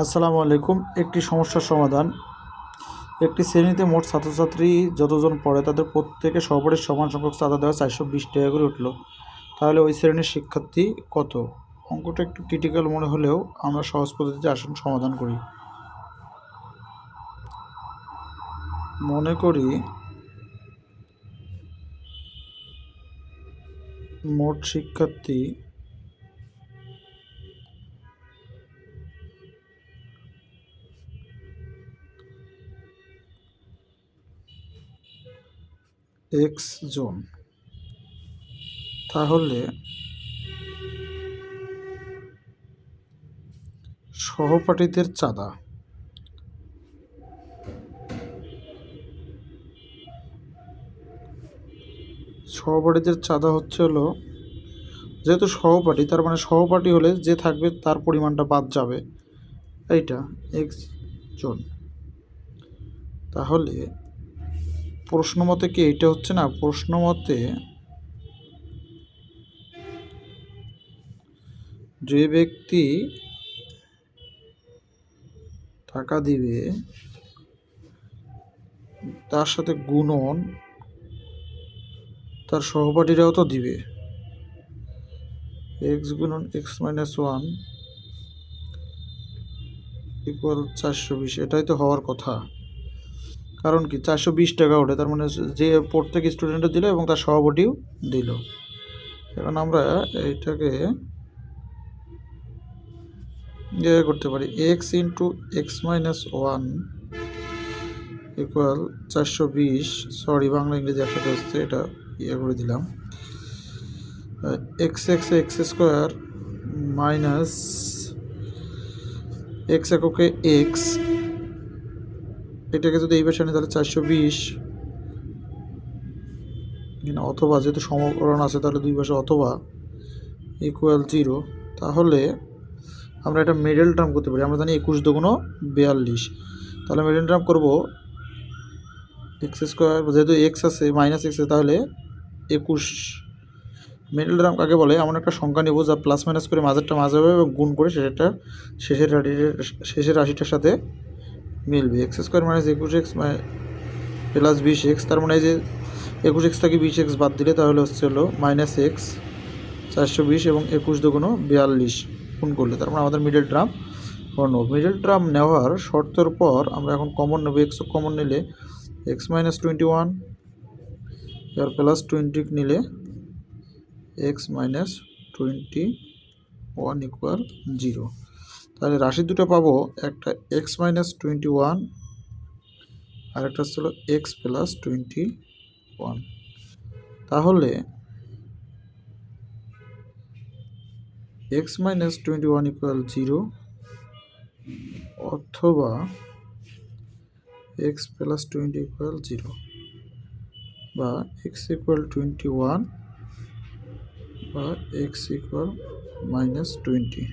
আসসালামু আলাইকুম। একটি সমস্যার সমাধান। একটি শ্রেণীতে মোট ছাত্রছাত্রী যতজন পড়ে তাদের প্রত্যেকে সহপাঠীর সমান সংখ্যক চাঁদা দেওয়া 420 টাকা করে উঠল। তাহলে ওই শ্রেণীর শিক্ষার্থী কত? অঙ্কটা একটু ক্রিটিক্যাল মনে হলেও আমরা সহজ পদ্ধতিতে আসুন সমাধান করি। মনে করি মোট শিক্ষার্থী এক্স জন। তাহলে সহপাঠীদের চাঁদা হচ্ছে হলো, যেহেতু সহপাঠী তার মানে সহপাঠী হলে যে থাকবে তার পরিমাণটা বাদ যাবে, এইটা এক্স জন। তাহলে প্রশ্ন মতে কি এইটা হচ্ছে না? প্রশ্ন মতে যে ব্যক্তি টাকা দিবে তার সাথে গুণন তার সহপাঠীরাও তো দিবে। এক্স গুণন এক্স মাইনাস ওয়ান ইকুয়াল 420, এটাই তো হওয়ার কথা। কারণ কি 420 টাকা ওঠে, তার মানে যে প্রত্যেক স্টুডেন্টও দিল এবং তার সহপাঠীও দিল। এখন আমরা এইটাকে করতে পারি x into x minus one equal 420, sorry Bangla ইংরেজি একসাথে হচ্ছে, এটা করে দিলাম। X x x square minus x এককে এক্স, এটাকে যদি এই পাশে আনি তাহলে 420, অথবা যেহেতু সমকরণ আছে তাহলে দুই পাশে অথবা ইকুয়াল 0। তাহলে আমরা এটা মিডল টার্ম করতে পারি। আমরা জানি 21 দুগুণ 42, তাহলে মিডল টার্ম করবো এক্স স্কোয়ার, যেহেতু এক্স আছে মাইনাস এক্স আছে তাহলে 21। মিডল টার্ম কাকে বলে? এমন একটা সংখ্যা নেব যা প্লাস মাইনাস করে মাঝেরটা মাঝে হবে এবং গুণ করে শেষের রাশিটার সাথে মিলবে। X square minus 21x plus 20x, তার মানে এই যে 21x থেকে 20x বাদ দিলে তাহলে হচ্ছে হলো মাইনাস এক্স 420 এবং 21 দুগুণ 42 গুণ করলে, তার মানে আমাদের মিডল টার্ম নেব। মিডল টার্ম নেওয়ার শর্তের পর আমরা এখন কমন নেব। এক্স কমন নিলে এক্স মাইনাস 21 এবার প্লাস 20 নিলে এক্স মাইনাস 21 ইকুয়াল 0। তাহলে রাশি দুটো পাবো, একটা এক্স মাইনাস 21 আর একটা হচ্ছিল এক্স প্লাস 21। তাহলে এক্স মাইনাস 21 ইকুয়াল 0 অথবা এক্স প্লাস 20 ইকুয়াল 0, বা এক্স ইকুয়াল 21 বা এক্স ইকুয়াল মাইনাস 20।